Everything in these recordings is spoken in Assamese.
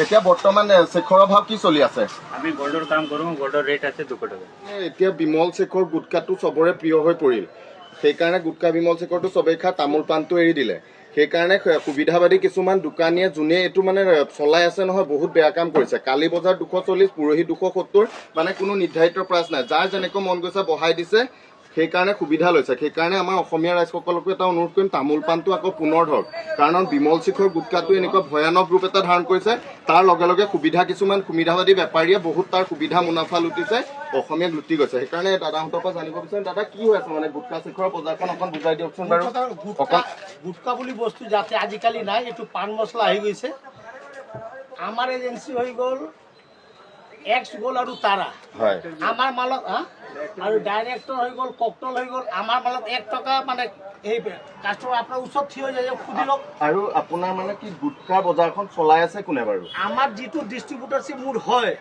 এতিয়া বৰ্তমান শেখৰৰ ভাৱ কি চলি আছে? আমি গোল্ডৰ কাম কৰোঁ, গোল্ডৰ ৰেট আছে 200 টকা। এতিয়া বিমল শেখৰ গুটকাটো চবৰে প্ৰিয় হৈ পৰিল, সেইকাৰণে গুটকা বিমল শেখৰটো চবেই খাই তামোল পাণটো এৰি দিলে। সেইকাৰণে সুবিধাবাদী কিছুমান দোকানীয়ে যোনে এইটো মানে চলাই আছে নহয়, বহুত বেয়া কাম কৰিছে। কালি বজাৰ 240, পুৰহি 270, মানে কোনো নিৰ্ধাৰিত প্ৰাইচ নাই, যাৰ যেনেকৈ মন গৈছে বঢ়াই দিছে। সেইকাৰণে সুবিধা লৈছে। সেইকাৰণে আমাৰ অসমীয়া ৰাইজসকলকো এটা অনুৰোধ কৰিম, তামোল পাণটো আকৌ পুনৰ ধৰক, কাৰণ বিমল শেখৰ গুটকাটো এনেকুৱা ভয়ানক ৰূপ এটা ধাৰণ কৰিছে। তাৰ লগে লগে সুবিধা কিছুমান সুবিধাবাদী বেপাৰীয়ে বহুত তাৰ সুবিধা মুনাফা লুটিছে, অসমীয়াক লুটি গৈছে। সেইকাৰণে দাদাহঁতৰ পৰা জানিব বিচাৰিম, দাদা কি হৈ আছে মানে গুটকা শেখৰৰ বজাৰখন অকণ বুজাই দিয়কচোন বাৰু। গুটকা বুলি বস্তু যাতে আজিকালি নাই, এইটো পান মছলা আহি গৈছে। আমাৰ এজেঞ্চি হৈ গ'ল এক্স গ'ল আৰু তাৰা, আমাৰ মালত আৰু ডাইৰেক্টৰ হৈ গ'ল, ককটল হৈ গ'ল। আমাৰ মালত 1 টকা মানে এই কাষ্টমাৰ আপোনাৰ ওচৰত থিয় হৈ যায়, সুধি লওক। আৰু আপোনাৰ মানে কি গুটকাৰ বজাৰখন চলাই আছে কোনে বাৰু? আমাৰ যিটো ডিষ্ট্ৰিবিউটাৰশ্বিপ মোৰ হয়,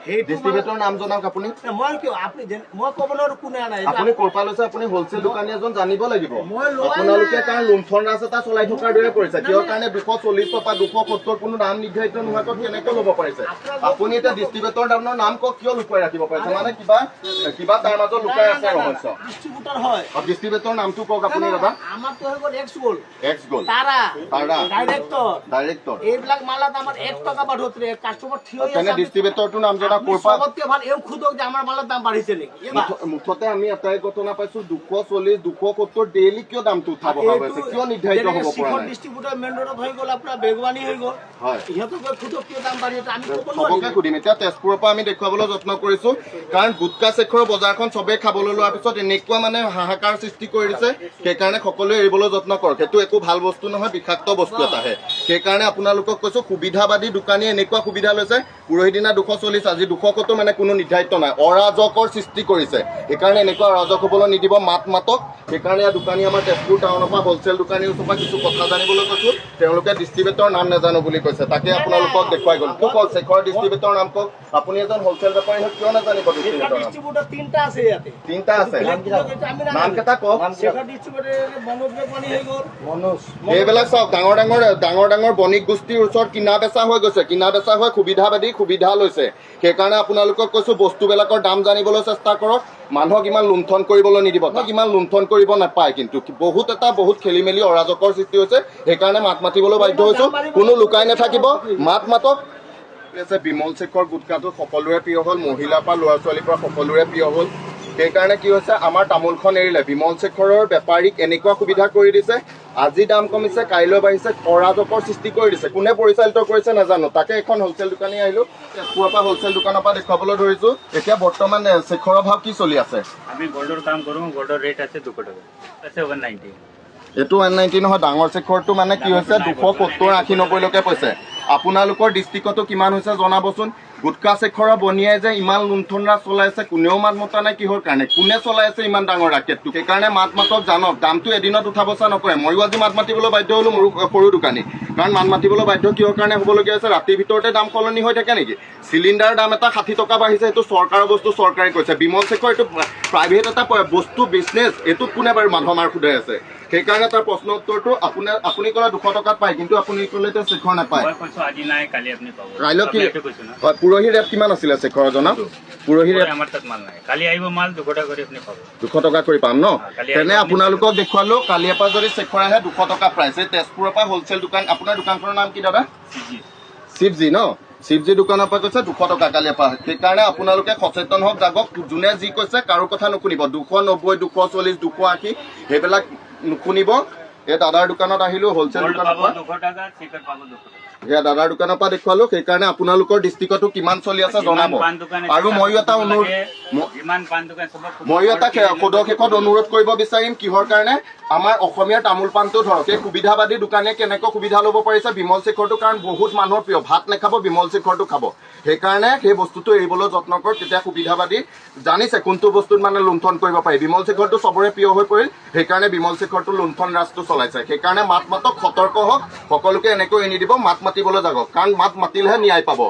সেই ডিষ্ট্ৰিবিউটৰৰ নাম জনাওক আপুনি। মই কিয় আপুনি মই ক'ব নোৱাৰো কোনে আনে। আপুনি ক'ৰ পৰা লৈছে? আপুনি হ'লচেল দোকানী এজন, জানিব লাগিব। আপোনালোকে কাৰণ লুণ্ঠন ৰাজ এটা চলাই থকাৰ দৰে কৰিছে। কিহৰ কাৰণে 240 টকা 270 কোনো দাম নিৰ্ধাৰিত নোহোৱাকৈ কেনেকৈ ল'ব পাৰিছে? আপুনি এতিয়া ডিষ্ট্ৰিবিউটৰ দামৰ নাম কওক, কিয় লুকুৱাই ৰাখিব পাৰিছে? মানে কিবা তাৰ মাজত লুকাই আছে ৰহস্য। ডিষ্ট্ৰিবিউটাৰ হয়, ডিষ্ট্ৰিবিউটৰ নামটো কওক আপুনি দাদা। আমাৰটো হৈ গ'ল এক্স গ'ল, তাৰা, ডাইৰেক্টৰ, এইবিলাক মালত আমাৰ 1 টকা বাঢ়োতে কাষ্টমাৰ থিয় হৈ আছে। ডিষ্ট্ৰিবিউটৰটোৰ নাম জনা ক'ৰ পৰা? চবতকৈ ভাল এও খুদক যে আমাৰ মালৰ দাম বাঢ়িছে নেকি। মুঠতে আমি এটাই ঘটনা পাইছো, 240 270 ডেইলি কিয় দামটো উঠা বঢ়া হৈছে, কিয় নিৰ্ধাৰিত হ'ব পৰা নাই? ডিষ্ট্ৰিবিউটাৰ মেইন ৰোডত হৈ গ'ল, আপোনাৰ বেগৱানী হৈ গ'ল, ইহঁতক খুদক কিয় দাম বাঢ়িছে আমি ক'ব নোৱাৰিম। চবকে সুধিম। এতিয়া তেজপুৰৰ পৰা আমি দেখুৱাবলৈ যত্ন কৰিছো, কাৰণ গুটকা শেখৰৰ বজাৰখন চবেই খাবলৈ লোৱাৰ পিছত এনেকুৱা মানে হাহাকাৰ সৃষ্টি কৰি দিছে। সেইকাৰণে সকলোৱে এৰিবলৈ যত্ন কৰক। সেইটো একো ভাল বস্তু নহয়, বিষাক্ত বস্তু এটাহে। সেইকাৰণে আপোনালোকক কৈছো, সুবিধাবাদী দোকানীয়ে এনেকুৱা সুবিধা লৈছে। পুৰহি দিনা 240, আজি 270, মানে কোনো নিৰ্ধাৰিত নাই, অৰাজকৰ সৃষ্টি কৰিছে। সেইকাৰণে এনেকুৱা অৰাজক হ'বলৈ নিদিব, মাতক। সেইকাৰণে দোকানী আমাৰ তেজপুৰ টাউনৰ পৰা হ'লচেল দোকানীৰ ওচৰৰ পৰা কিছু কথা জানিবলৈ কৈছো। তেওঁলোকে ডিষ্ট্ৰিবিউটৰ নাম নাজানো বুলি কৈছে, তাকে আপোনালোকক দেখুৱাই গ'ল। কওক শেখৰ ডিষ্ট্ৰিবিউটৰ নাম কওক। আপুনি এজন হ'লচেল বেপাৰী হৈ কিয় নাজানিব? ডিষ্ট্ৰিবিউটাৰ 3টা আছে ইয়াতে, 3টা আছে, নামকেইটা কওক। এইবিলাক চাওক, ডাঙৰ ডাঙৰ বণিক গোষ্ঠীৰ ওচৰত কিনা বেচা হৈ গৈছে, কিনা বেচা হৈ সুবিধাবাদী সুবিধা লৈছে। সেইকাৰণে আপোনালোকক কৈছো, বস্তুবিলাকৰ দাম জানিবলৈ চেষ্টা কৰক, মানুহক ইমান লুণ্ঠন কৰিবলৈ নিদিব। ইমান লুণ্ঠন কৰিব নাপায়, কিন্তু বহুত খেলি মেলি অৰাজকৰ সৃষ্টি হৈছে। সেইকাৰণে মাত মাতিবলৈ বাধ্য হৈছো, কোনো লুকাই নাথাকিব, মাতক। বিমল শেখৰ গুটকাটো সকলোৰে প্ৰিয় হ'ল, মহিলাৰ পৰা ল'ৰা ছোৱালীৰ পৰা সকলোৰে প্ৰিয় হ'ল। সেইকাৰণে কি হৈছে, আমাৰ তামোলখন এৰিলে। বিমল শেখৰৰ বেপাৰীক এনেকুৱা সুবিধা কৰি দিছে, আজি দাম কমিছে, কাইলৈ বাঢ়িছে, অৰাজকৰ সৃষ্টি কৰি দিছে। কোনে পৰিচালিত কৰিছে নাজানো। তাকে এখন হ'লচেল দোকানী আহিলো, তেজপুৰৰ পৰা হ'লচেল দোকানৰ পৰা দেখুৱাবলৈ ধৰিছো। এতিয়া বৰ্তমান শেখৰৰ ভাৱ কি চলি আছে? আমি গোল্ডৰ কাম কৰোঁ, গোল্ডৰ ৰেট আছে 200 টকা, আছে 190। এইটো 190 নহয়, ডাঙৰ শেখৰটো মানে কি হৈছে 270, 80, 90লৈকে পইছে। আপোনালোকৰ ডিষ্ট্ৰিক্টতো কিমান হৈছে জনাবচোন। গুটকা শেখৰৰ বনিয়াই যে ইমান লুণ্ঠন ৰাজ চলাইছে, কোনেও মাত মতা নাই। কিহৰ কাৰণে, কোনে চলাই আছে ইমান ডাঙৰ ৰাকেটটো? সেইকাৰণে মাতক, জানক। দামটো এদিনত উঠা বচা নকৰে। ময়ো আজি মাত মাতিবলৈ বাধ্য হ'লো, মোৰ সৰু দোকানী। কাৰণ মাত মাতিবলৈ বাধ্য কিহৰ কাৰণে হ'বলগীয়া হৈছে, ৰাতিৰ ভিতৰতে দাম সলনি হৈ থাকে নেকি? চিলিণ্ডাৰৰ দাম এটা 60 টকা বাঢ়িছে, সেইটো চৰকাৰৰ বস্তু চৰকাৰে কৈছে। বিমল শেখৰ এইটো প্ৰাইভেট এটা বস্তু, বিজনেছ। এইটোত কোনে বাৰু মানুহ আমাৰ সোধাই আছে? সেইকাৰণে তাৰ প্ৰশ্ন উত্তৰটো আপুনি ক'লে 200 টকাত পায়, কিন্তু আপুনি ক'লে এতিয়া শেখৰ নাপায়। কাইলৈ কি হয়? পুৰহি ৰেট কিমান আছিলে শেখৰ জনাওক? পুৰহি ৰেট আমাৰ তাত মাল নাই, কালি আহিব মাল 200 টকা কৰি আপুনি পাব। 200 টকা কৰি পাম ন? তেনে আপোনালোকক দেখুৱালো, কালিৰ পৰা যদি শেখৰ আহে 200 টকা প্ৰাইচ। এই তেজপুৰৰ পৰা হ'লচেল দোকান। আপোনাৰ দোকানখনৰ নাম কি দাদা? শিৱজী ন? শিৱজী দোকানৰ পৰা কৈছে 200 টকা কালিৰ পৰা। সেইকাৰণে আপোনালোকে সচেতন হওক, যাগক। যোনে যি কৈছে কাৰো কথা নুশুনিব। 290, 240, 280 সেইবিলাক নুশুনিব। এই দাদাৰ দোকানত আহিলো, হ'লচেল দোকানৰ পৰা। এয়া দাদাৰ দোকানৰ পৰা দেখুৱালো। সেইকাৰণে আপোনালোকৰ ডিষ্ট্ৰিক্টতো কিমান চলি আছে জনাব। আৰু ময়ো এটা সদশেষত অনুৰোধ কৰিব বিচাৰিম, কিহৰ কাৰণে, আমাৰ অসমীয়াৰ তামোল পাণটো ধৰক। এই সুবিধাবাদী দোকানীয়ে কেনেকৈ সুবিধা ল'ব পাৰিছে বিমল শেখৰটো, কাৰণ বহুত মানুহৰ প্ৰিয়। ভাত নাখাব, বিমল শেখৰটো খাব। সেইকাৰণে সেই বস্তুটো এৰিবলৈ যত্ন কৰক। তেতিয়া সুবিধাবাদী জানিছে কোনটো বস্তুত মানে লুণ্ঠন কৰিব পাৰি। বিমল শেখৰটো চবৰে প্ৰিয় হৈ পৰিল, সেইকাৰণে বিমল শেখৰটো লুণ্ঠন ৰাজটো চলাইছে। সেইকাৰণে মাতক, সতৰ্ক হওক। সকলোকে এনেকৈ এৰি নিদিব, মাত মাতিবলৈ যাওক, কাৰণ মাত মাতিলেহে ন্যায় পাব।